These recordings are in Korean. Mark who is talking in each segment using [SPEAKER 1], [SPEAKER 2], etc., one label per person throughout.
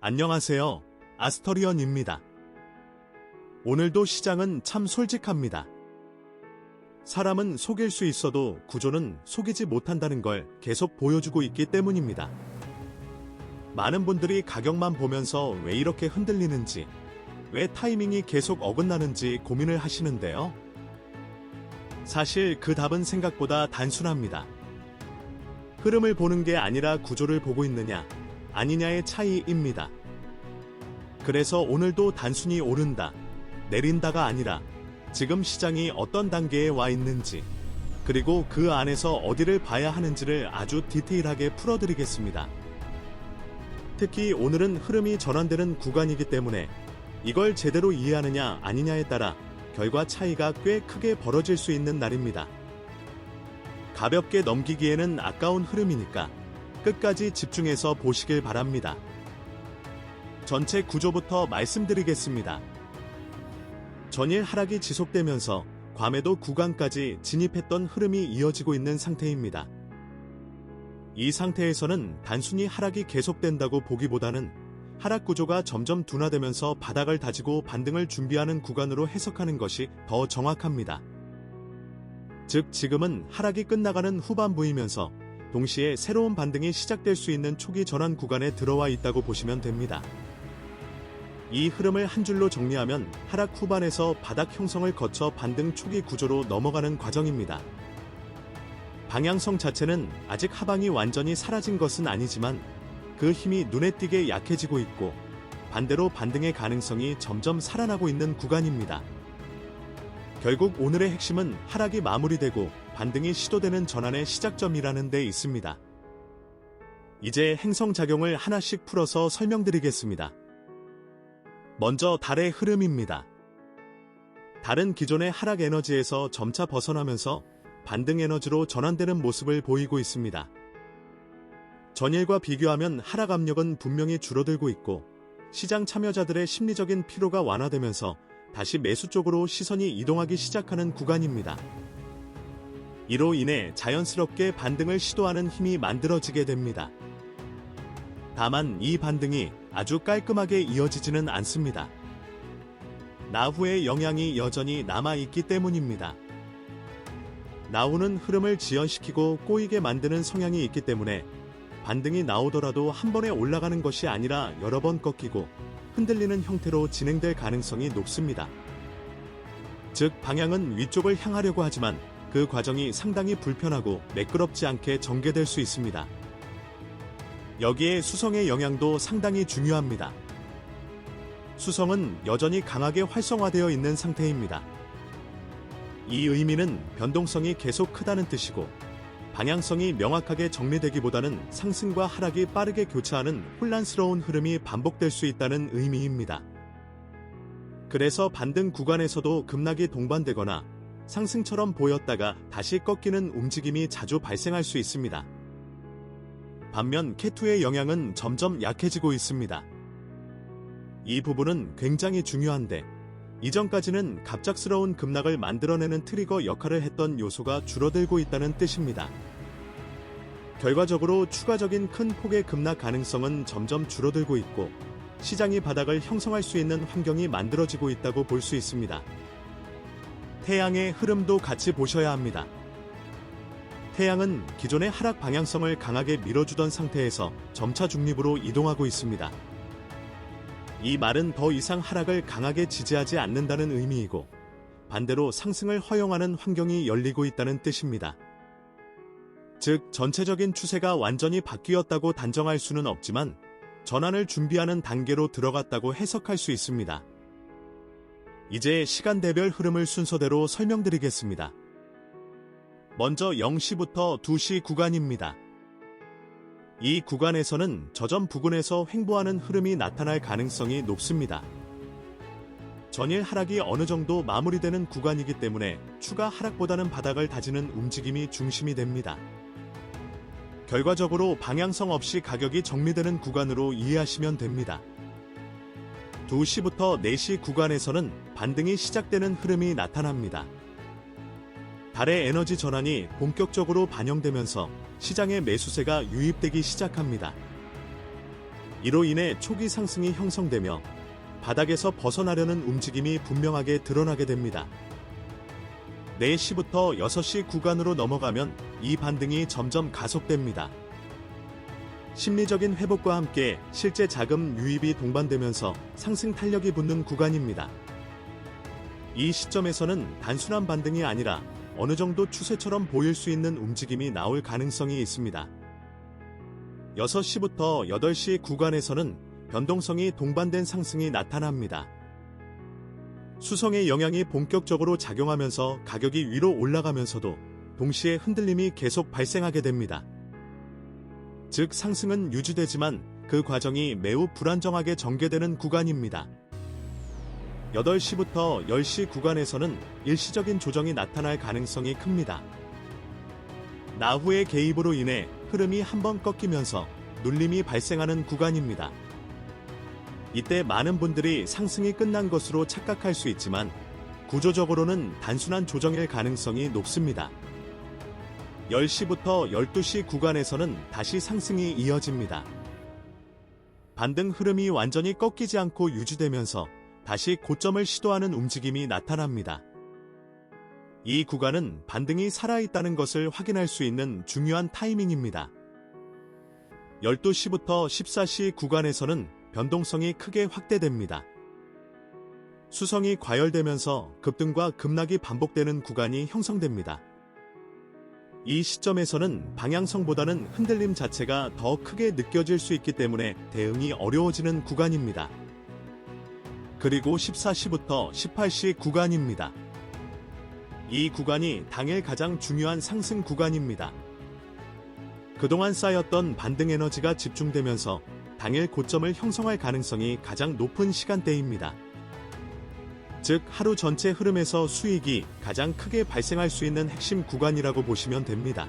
[SPEAKER 1] 안녕하세요. 아스터리언입니다. 오늘도 시장은 참 솔직합니다. 사람은 속일 수 있어도 구조는 속이지 못한다는 걸 계속 보여주고 있기 때문입니다. 많은 분들이 가격만 보면서 왜 이렇게 흔들리는지, 왜 타이밍이 계속 어긋나는지 고민을 하시는데요. 사실 그 답은 생각보다 단순합니다. 흐름을 보는 게 아니라 구조를 보고 있느냐, 아니냐의 차이입니다. 그래서 오늘도 단순히 오른다, 내린다가 아니라 지금 시장이 어떤 단계에 와 있는지, 그리고 그 안에서 어디를 봐야 하는지를 아주 디테일하게 풀어드리겠습니다. 특히 오늘은 흐름이 전환되는 구간이기 때문에 이걸 제대로 이해하느냐 아니냐에 따라 결과 차이가 꽤 크게 벌어질 수 있는 날입니다. 가볍게 넘기기에는 아까운 흐름이니까 끝까지 집중해서 보시길 바랍니다. 전체 구조부터 말씀드리겠습니다. 전일 하락이 지속되면서 과매도 구간까지 진입했던 흐름이 이어지고 있는 상태입니다. 이 상태에서는 단순히 하락이 계속된다고 보기보다는 하락 구조가 점점 둔화되면서 바닥을 다지고 반등을 준비하는 구간으로 해석하는 것이 더 정확합니다. 즉 지금은 하락이 끝나가는 후반부이면서 동시에 새로운 반등이 시작될 수 있는 초기 전환 구간에 들어와 있다고 보시면 됩니다. 이 흐름을 한 줄로 정리하면 하락 후반에서 바닥 형성을 거쳐 반등 초기 구조로 넘어가는 과정입니다. 방향성 자체는 아직 하방이 완전히 사라진 것은 아니지만 그 힘이 눈에 띄게 약해지고 있고 반대로 반등의 가능성이 점점 살아나고 있는 구간입니다. 결국 오늘의 핵심은 하락이 마무리되고 반등이 시도되는 전환의 시작점이라는 데 있습니다. 이제 행성작용을 하나씩 풀어서 설명드리겠습니다. 먼저 달의 흐름입니다. 달은 기존의 하락 에너지에서 점차 벗어나면서 반등 에너지로 전환되는 모습을 보이고 있습니다. 전일과 비교하면 하락 압력은 분명히 줄어들고 있고 시장 참여자들의 심리적인 피로가 완화되면서 다시 매수 쪽으로 시선이 이동하기 시작하는 구간입니다. 이로 인해 자연스럽게 반등을 시도하는 힘이 만들어지게 됩니다. 다만 이 반등이 아주 깔끔하게 이어지지는 않습니다. 나후의 영향이 여전히 남아있기 때문입니다. 나후는 흐름을 지연시키고 꼬이게 만드는 성향이 있기 때문에 반등이 나오더라도 한 번에 올라가는 것이 아니라 여러 번 꺾이고 흔들리는 형태로 진행될 가능성이 높습니다. 즉 방향은 위쪽을 향하려고 하지만 그 과정이 상당히 불편하고 매끄럽지 않게 전개될 수 있습니다. 여기에 수성의 영향도 상당히 중요합니다. 수성은 여전히 강하게 활성화되어 있는 상태입니다. 이 의미는 변동성이 계속 크다는 뜻이고 방향성이 명확하게 정리되기보다는 상승과 하락이 빠르게 교차하는 혼란스러운 흐름이 반복될 수 있다는 의미입니다. 그래서 반등 구간에서도 급락이 동반되거나 상승처럼 보였다가 다시 꺾이는 움직임이 자주 발생할 수 있습니다. 반면 K2의 영향은 점점 약해지고 있습니다. 이 부분은 굉장히 중요한데 이전까지는 갑작스러운 급락을 만들어내는 트리거 역할을 했던 요소가 줄어들고 있다는 뜻입니다. 결과적으로 추가적인 큰 폭의 급락 가능성은 점점 줄어들고 있고 시장이 바닥을 형성할 수 있는 환경이 만들어지고 있다고 볼 수 있습니다. 태양의 흐름도 같이 보셔야 합니다. 태양은 기존의 하락 방향성을 강하게 밀어주던 상태에서 점차 중립으로 이동하고 있습니다. 이 말은 더 이상 하락을 강하게 지지하지 않는다는 의미이고 반대로 상승을 허용하는 환경이 열리고 있다는 뜻입니다. 즉 전체적인 추세가 완전히 바뀌었다고 단정할 수는 없지만 전환을 준비하는 단계로 들어갔다고 해석할 수 있습니다. 이제 시간대별 흐름을 순서대로 설명드리겠습니다. 먼저 0시부터 2시 구간입니다. 이 구간에서는 저점 부근에서 횡보하는 흐름이 나타날 가능성이 높습니다. 전일 하락이 어느 정도 마무리되는 구간이기 때문에 추가 하락보다는 바닥을 다지는 움직임이 중심이 됩니다. 결과적으로 방향성 없이 가격이 정리되는 구간으로 이해하시면 됩니다. 2시부터 4시 구간에서는 반등이 시작되는 흐름이 나타납니다. 달의 에너지 전환이 본격적으로 반영되면서 시장의 매수세가 유입되기 시작합니다. 이로 인해 초기 상승이 형성되며 바닥에서 벗어나려는 움직임이 분명하게 드러나게 됩니다. 4시부터 6시 구간으로 넘어가면 이 반등이 점점 가속됩니다. 심리적인 회복과 함께 실제 자금 유입이 동반되면서 상승 탄력이 붙는 구간입니다. 이 시점에서는 단순한 반등이 아니라 어느 정도 추세처럼 보일 수 있는 움직임이 나올 가능성이 있습니다. 6시부터 8시 구간에서는 변동성이 동반된 상승이 나타납니다. 수성의 영향이 본격적으로 작용하면서 가격이 위로 올라가면서도 동시에 흔들림이 계속 발생하게 됩니다. 즉 상승은 유지되지만 그 과정이 매우 불안정하게 전개되는 구간입니다. 8시부터 10시 구간에서는 일시적인 조정이 나타날 가능성이 큽니다. 나후의 개입으로 인해 흐름이 한번 꺾이면서 눌림이 발생하는 구간입니다. 이때 많은 분들이 상승이 끝난 것으로 착각할 수 있지만 구조적으로는 단순한 조정일 가능성이 높습니다. 10시부터 12시 구간에서는 다시 상승이 이어집니다. 반등 흐름이 완전히 꺾이지 않고 유지되면서 다시 고점을 시도하는 움직임이 나타납니다. 이 구간은 반등이 살아있다는 것을 확인할 수 있는 중요한 타이밍입니다. 12시부터 14시 구간에서는 변동성이 크게 확대됩니다. 수성이 과열되면서 급등과 급락이 반복되는 구간이 형성됩니다. 이 시점에서는 방향성보다는 흔들림 자체가 더 크게 느껴질 수 있기 때문에 대응이 어려워지는 구간입니다. 그리고 14시부터 18시 구간입니다. 이 구간이 당일 가장 중요한 상승 구간입니다. 그동안 쌓였던 반등 에너지가 집중되면서 당일 고점을 형성할 가능성이 가장 높은 시간대입니다. 즉 하루 전체 흐름에서 수익이 가장 크게 발생할 수 있는 핵심 구간이라고 보시면 됩니다.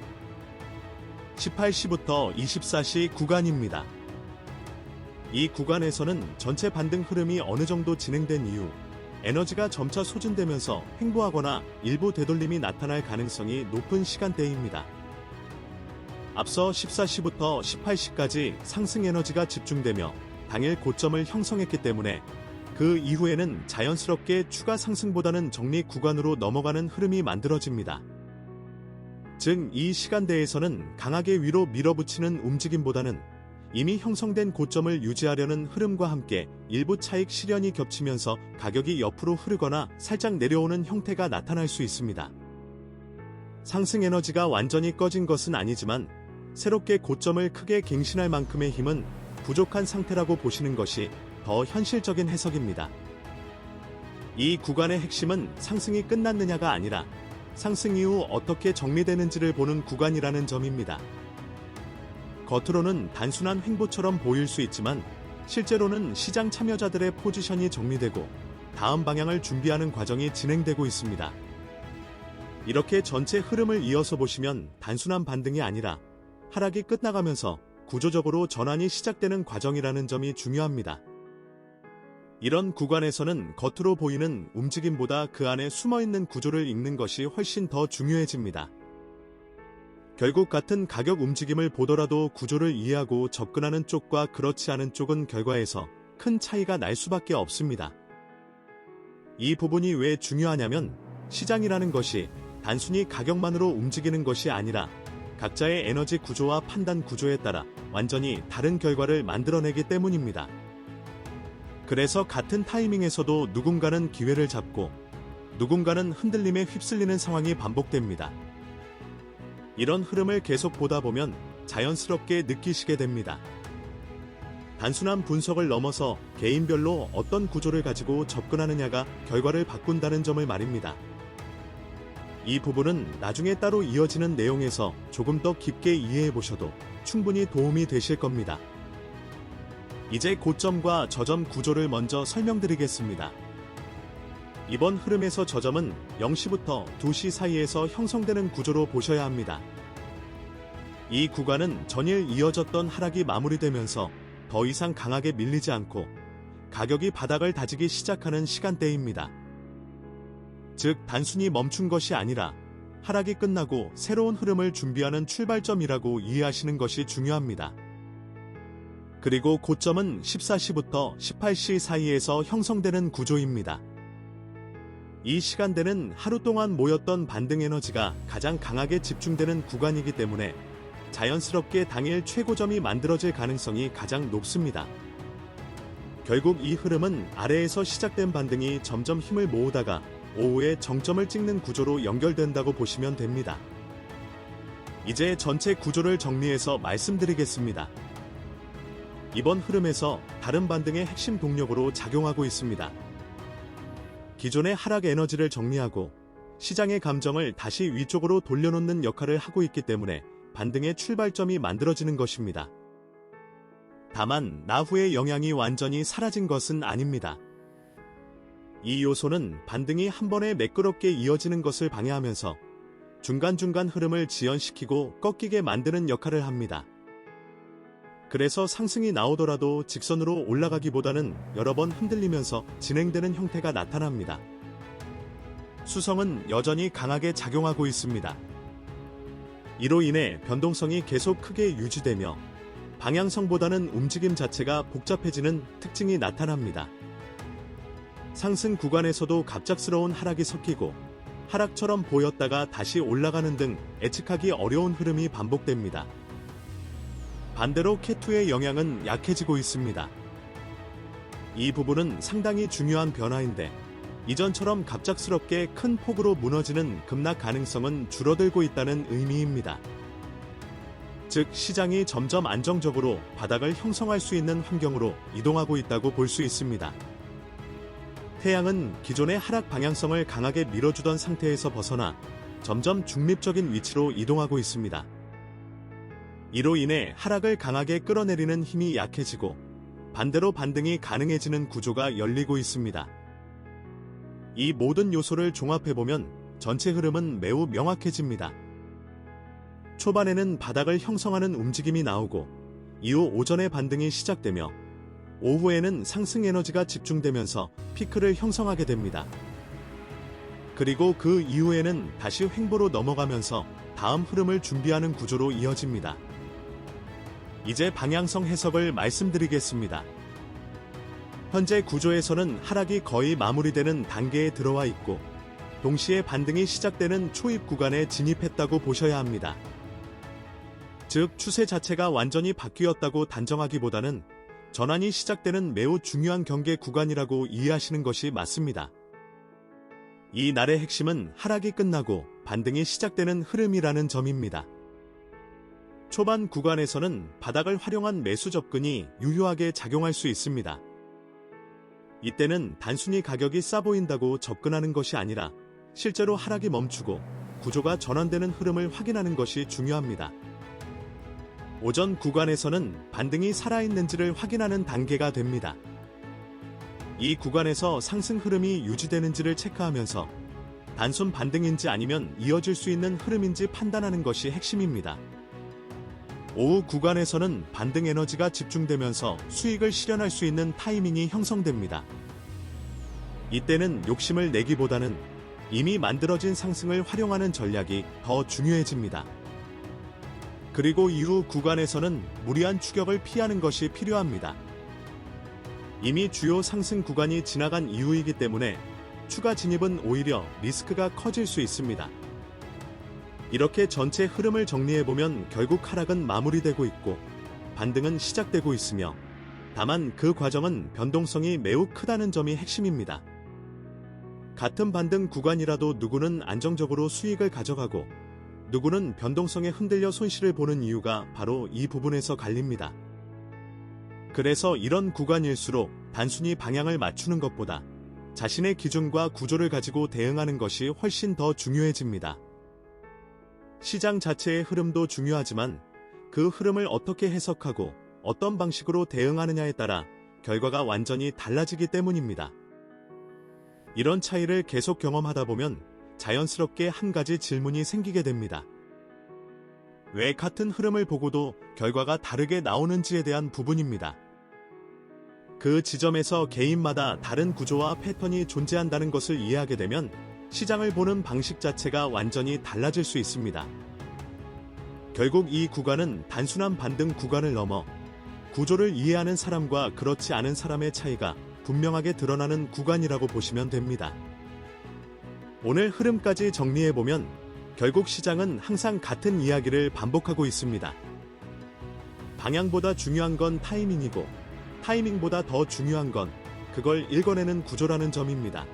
[SPEAKER 1] 18시부터 24시 구간입니다. 이 구간에서는 전체 반등 흐름이 어느 정도 진행된 이후 에너지가 점차 소진되면서 횡보하거나 일부 되돌림이 나타날 가능성이 높은 시간대입니다. 앞서 14시부터 18시까지 상승 에너지가 집중되며 당일 고점을 형성했기 때문에 그 이후에는 자연스럽게 추가 상승보다는 정리 구간으로 넘어가는 흐름이 만들어집니다. 즉, 이 시간대에서는 강하게 위로 밀어붙이는 움직임보다는 이미 형성된 고점을 유지하려는 흐름과 함께 일부 차익 실현이 겹치면서 가격이 옆으로 흐르거나 살짝 내려오는 형태가 나타날 수 있습니다. 상승 에너지가 완전히 꺼진 것은 아니지만 새롭게 고점을 크게 갱신할 만큼의 힘은 부족한 상태라고 보시는 것이 더 현실적인 해석입니다. 이 구간의 핵심은 상승이 끝났느냐가 아니라 상승 이후 어떻게 정리되는지를 보는 구간이라는 점입니다. 겉으로는 단순한 횡보처럼 보일 수 있지만 실제로는 시장 참여자들의 포지션이 정리되고 다음 방향을 준비하는 과정이 진행되고 있습니다. 이렇게 전체 흐름을 이어서 보시면 단순한 반등이 아니라 하락이 끝나가면서 구조적으로 전환이 시작되는 과정이라는 점이 중요합니다. 이런 구간에서는 겉으로 보이는 움직임보다 그 안에 숨어있는 구조를 읽는 것이 훨씬 더 중요해집니다. 결국 같은 가격 움직임을 보더라도 구조를 이해하고 접근하는 쪽과 그렇지 않은 쪽은 결과에서 큰 차이가 날 수밖에 없습니다. 이 부분이 왜 중요하냐면 시장이라는 것이 단순히 가격만으로 움직이는 것이 아니라 각자의 에너지 구조와 판단 구조에 따라 완전히 다른 결과를 만들어내기 때문입니다. 그래서 같은 타이밍에서도 누군가는 기회를 잡고 누군가는 흔들림에 휩쓸리는 상황이 반복됩니다. 이런 흐름을 계속 보다 보면 자연스럽게 느끼시게 됩니다. 단순한 분석을 넘어서 개인별로 어떤 구조를 가지고 접근하느냐가 결과를 바꾼다는 점을 말입니다. 이 부분은 나중에 따로 이어지는 내용에서 조금 더 깊게 이해해 보셔도 충분히 도움이 되실 겁니다. 이제 고점과 저점 구조를 먼저 설명드리겠습니다. 이번 흐름에서 저점은 0시부터 2시 사이에서 형성되는 구조로 보셔야 합니다. 이 구간은 전일 이어졌던 하락이 마무리되면서 더 이상 강하게 밀리지 않고 가격이 바닥을 다지기 시작하는 시간대입니다. 즉, 단순히 멈춘 것이 아니라 하락이 끝나고 새로운 흐름을 준비하는 출발점이라고 이해하시는 것이 중요합니다. 그리고 고점은 14시부터 18시 사이에서 형성되는 구조입니다. 이 시간대는 하루 동안 모였던 반등 에너지가 가장 강하게 집중되는 구간이기 때문에 자연스럽게 당일 최고점이 만들어질 가능성이 가장 높습니다. 결국 이 흐름은 아래에서 시작된 반등이 점점 힘을 모으다가 오후에 정점을 찍는 구조로 연결된다고 보시면 됩니다. 이제 전체 구조를 정리해서 말씀드리겠습니다. 이번 흐름에서 다른 반등의 핵심 동력으로 작용하고 있습니다. 기존의 하락 에너지를 정리하고 시장의 감정을 다시 위쪽으로 돌려놓는 역할을 하고 있기 때문에 반등의 출발점이 만들어지는 것입니다. 다만 나후의 영향이 완전히 사라진 것은 아닙니다. 이 요소는 반등이 한 번에 매끄럽게 이어지는 것을 방해하면서 중간중간 흐름을 지연시키고 꺾이게 만드는 역할을 합니다. 그래서 상승이 나오더라도 직선으로 올라가기보다는 여러 번 흔들리면서 진행되는 형태가 나타납니다. 수성은 여전히 강하게 작용하고 있습니다. 이로 인해 변동성이 계속 크게 유지되며 방향성보다는 움직임 자체가 복잡해지는 특징이 나타납니다. 상승 구간에서도 갑작스러운 하락이 섞이고 하락처럼 보였다가 다시 올라가는 등 예측하기 어려운 흐름이 반복됩니다. 반대로 K2의 영향은 약해지고 있습니다. 이 부분은 상당히 중요한 변화인데 이전처럼 갑작스럽게 큰 폭으로 무너지는 급락 가능성은 줄어들고 있다는 의미입니다. 즉 시장이 점점 안정적으로 바닥을 형성할 수 있는 환경으로 이동하고 있다고 볼 수 있습니다. 태양은 기존의 하락 방향성을 강하게 밀어주던 상태에서 벗어나 점점 중립적인 위치로 이동하고 있습니다. 이로 인해 하락을 강하게 끌어내리는 힘이 약해지고 반대로 반등이 가능해지는 구조가 열리고 있습니다. 이 모든 요소를 종합해보면 전체 흐름은 매우 명확해집니다. 초반에는 바닥을 형성하는 움직임이 나오고 이후 오전에 반등이 시작되며 오후에는 상승 에너지가 집중되면서 피크를 형성하게 됩니다. 그리고 그 이후에는 다시 횡보로 넘어가면서 다음 흐름을 준비하는 구조로 이어집니다. 이제 방향성 해석을 말씀드리겠습니다. 현재 구조에서는 하락이 거의 마무리되는 단계에 들어와 있고 동시에 반등이 시작되는 초입 구간에 진입했다고 보셔야 합니다. 즉 추세 자체가 완전히 바뀌었다고 단정하기보다는 전환이 시작되는 매우 중요한 경계 구간이라고 이해하시는 것이 맞습니다. 이 날의 핵심은 하락이 끝나고 반등이 시작되는 흐름이라는 점입니다. 초반 구간에서는 바닥을 활용한 매수 접근이 유효하게 작용할 수 있습니다. 이때는 단순히 가격이 싸 보인다고 접근하는 것이 아니라 실제로 하락이 멈추고 구조가 전환되는 흐름을 확인하는 것이 중요합니다. 오전 구간에서는 반등이 살아있는지를 확인하는 단계가 됩니다. 이 구간에서 상승 흐름이 유지되는지를 체크하면서 단순 반등인지 아니면 이어질 수 있는 흐름인지 판단하는 것이 핵심입니다. 오후 구간에서는 반등 에너지가 집중되면서 수익을 실현할 수 있는 타이밍이 형성됩니다. 이때는 욕심을 내기보다는 이미 만들어진 상승을 활용하는 전략이 더 중요해집니다. 그리고 이후 구간에서는 무리한 추격을 피하는 것이 필요합니다. 이미 주요 상승 구간이 지나간 이후이기 때문에 추가 진입은 오히려 리스크가 커질 수 있습니다. 이렇게 전체 흐름을 정리해보면 결국 하락은 마무리되고 있고 반등은 시작되고 있으며 다만 그 과정은 변동성이 매우 크다는 점이 핵심입니다. 같은 반등 구간이라도 누구는 안정적으로 수익을 가져가고 누구는 변동성에 흔들려 손실을 보는 이유가 바로 이 부분에서 갈립니다. 그래서 이런 구간일수록 단순히 방향을 맞추는 것보다 자신의 기준과 구조를 가지고 대응하는 것이 훨씬 더 중요해집니다. 시장 자체의 흐름도 중요하지만 그 흐름을 어떻게 해석하고 어떤 방식으로 대응하느냐에 따라 결과가 완전히 달라지기 때문입니다. 이런 차이를 계속 경험하다 보면 자연스럽게 한 가지 질문이 생기게 됩니다. 왜 같은 흐름을 보고도 결과가 다르게 나오는지에 대한 부분입니다. 그 지점에서 개인마다 다른 구조와 패턴이 존재한다는 것을 이해하게 되면 시장을 보는 방식 자체가 완전히 달라질 수 있습니다. 결국 이 구간은 단순한 반등 구간을 넘어 구조를 이해하는 사람과 그렇지 않은 사람의 차이가 분명하게 드러나는 구간이라고 보시면 됩니다. 오늘 흐름까지 정리해보면 결국 시장은 항상 같은 이야기를 반복하고 있습니다. 방향보다 중요한 건 타이밍이고 타이밍보다 더 중요한 건 그걸 읽어내는 구조라는 점입니다.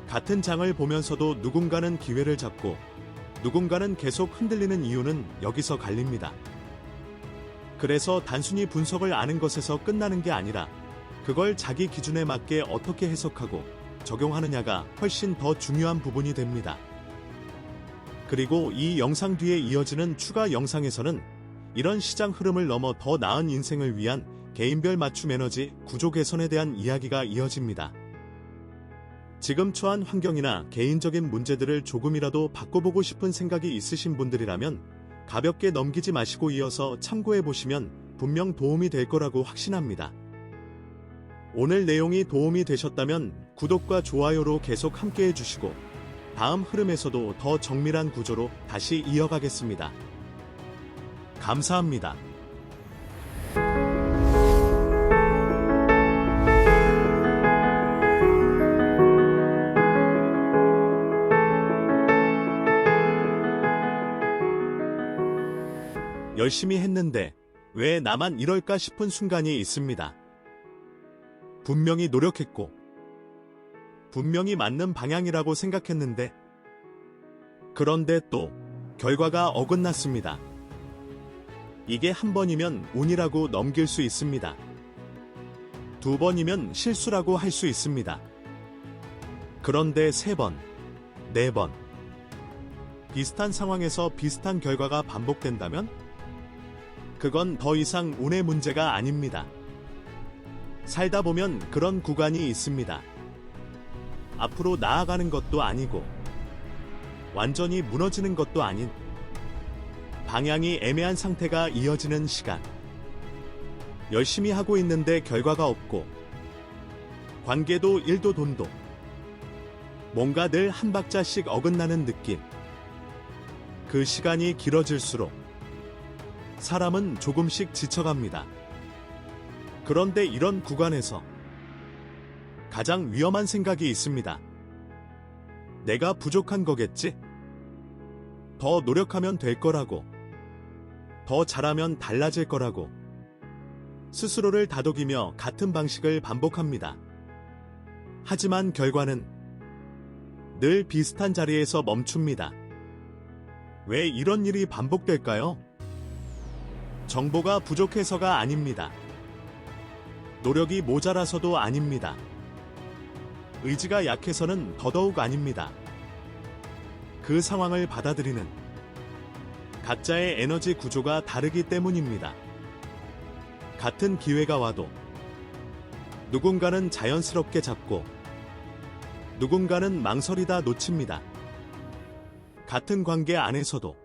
[SPEAKER 1] 같은 장을 보면서도 누군가는 기회를 잡고 누군가는 계속 흔들리는 이유는 여기서 갈립니다. 그래서 단순히 분석을 아는 것에서 끝나는 게 아니라 그걸 자기 기준에 맞게 어떻게 해석하고 적용하느냐가 훨씬 더 중요한 부분이 됩니다. 그리고 이 영상 뒤에 이어지는 추가 영상에서는 이런 시장 흐름을 넘어 더 나은 인생을 위한 개인별 맞춤 에너지 구조 개선에 대한 이야기가 이어집니다. 지금 처한 환경이나 개인적인 문제들을 조금이라도 바꿔보고 싶은 생각이 있으신 분들이라면 가볍게 넘기지 마시고 이어서 참고해보시면 분명 도움이 될 거라고 확신합니다. 오늘 내용이 도움이 되셨다면 구독과 좋아요로 계속 함께 해주시고 다음 흐름에서도 더 정밀한 구조로 다시 이어가겠습니다. 감사합니다. 열심히 했는데 왜 나만 이럴까 싶은 순간이 있습니다. 분명히 노력했고 분명히 맞는 방향이라고 생각했는데 그런데 또 결과가 어긋났습니다. 이게 한 번이면 운이라고 넘길 수 있습니다. 두 번이면 실수라고 할 수 있습니다. 그런데 세 번, 네 번 비슷한 상황에서 비슷한 결과가 반복된다면 그건 더 이상 운의 문제가 아닙니다. 살다 보면 그런 구간이 있습니다. 앞으로 나아가는 것도 아니고 완전히 무너지는 것도 아닌 방향이 애매한 상태가 이어지는 시간. 열심히 하고 있는데 결과가 없고 관계도 일도 돈도 뭔가 늘 한 박자씩 어긋나는 느낌. 그 시간이 길어질수록 사람은 조금씩 지쳐갑니다. 그런데 이런 구간에서 가장 위험한 생각이 있습니다. 내가 부족한 거겠지? 더 노력하면 될 거라고. 더 잘하면 달라질 거라고. 스스로를 다독이며 같은 방식을 반복합니다. 하지만 결과는 늘 비슷한 자리에서 멈춥니다. 왜 이런 일이 반복될까요? 정보가 부족해서가 아닙니다. 노력이 모자라서도 아닙니다. 의지가 약해서는 더더욱 아닙니다. 그 상황을 받아들이는 각자의 에너지 구조가 다르기 때문입니다. 같은 기회가 와도 누군가는 자연스럽게 잡고 누군가는 망설이다 놓칩니다. 같은 관계 안에서도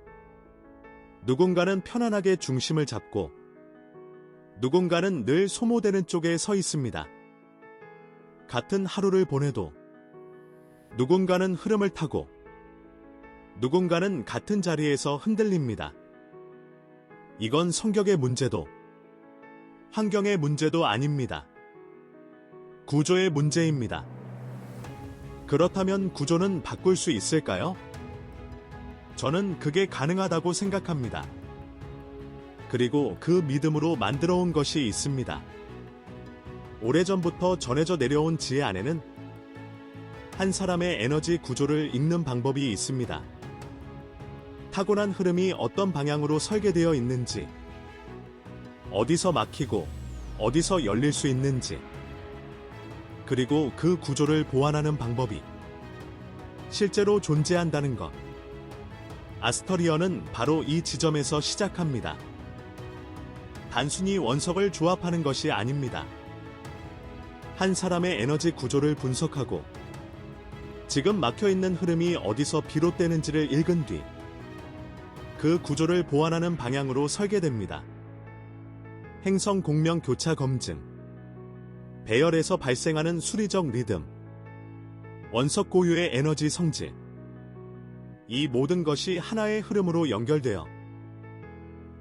[SPEAKER 1] 누군가는 편안하게 중심을 잡고 누군가는 늘 소모되는 쪽에 서 있습니다. 같은 하루를 보내도 누군가는 흐름을 타고 누군가는 같은 자리에서 흔들립니다. 이건 성격의 문제도 환경의 문제도 아닙니다. 구조의 문제입니다. 그렇다면 구조는 바꿀 수 있을까요? 저는 그게 가능하다고 생각합니다. 그리고 그 믿음으로 만들어 온 것이 있습니다. 오래전부터 전해져 내려온 지혜 안에는 한 사람의 에너지 구조를 읽는 방법이 있습니다. 타고난 흐름이 어떤 방향으로 설계되어 있는지, 어디서 막히고 어디서 열릴 수 있는지, 그리고 그 구조를 보완하는 방법이 실제로 존재한다는 것. 아스터리언은 바로 이 지점에서 시작합니다. 단순히 원석을 조합하는 것이 아닙니다. 한 사람의 에너지 구조를 분석하고 지금 막혀있는 흐름이 어디서 비롯되는지를 읽은 뒤 그 구조를 보완하는 방향으로 설계됩니다. 행성 공명 교차 검증, 배열에서 발생하는 수리적 리듬, 원석 고유의 에너지 성질, 이 모든 것이 하나의 흐름으로 연결되어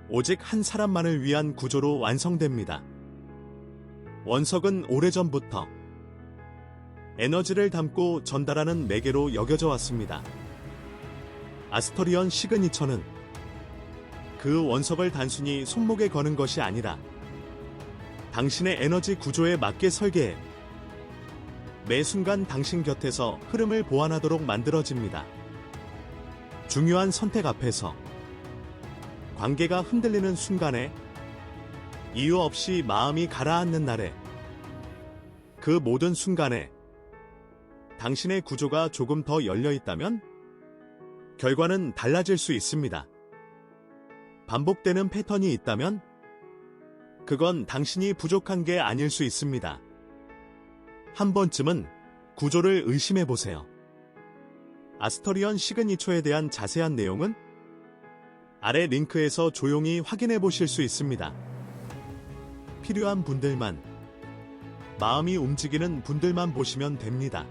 [SPEAKER 1] 오직 한 사람만을 위한 구조로 완성됩니다. 원석은 오래전부터 에너지를 담고 전달하는 매개로 여겨져 왔습니다. 아스토리언 시그니처는 그 원석을 단순히 손목에 거는 것이 아니라 당신의 에너지 구조에 맞게 설계해 매 순간 당신 곁에서 흐름을 보완하도록 만들어집니다. 중요한 선택 앞에서, 관계가 흔들리는 순간에, 이유 없이 마음이 가라앉는 날에, 그 모든 순간에 당신의 구조가 조금 더 열려 있다면 결과는 달라질 수 있습니다. 반복되는 패턴이 있다면 그건 당신이 부족한 게 아닐 수 있습니다. 한 번쯤은 구조를 의심해 보세요. 아스토리언 시그니처에 대한 자세한 내용은 아래 링크에서 조용히 확인해 보실 수 있습니다. 필요한 분들만, 마음이 움직이는 분들만 보시면 됩니다.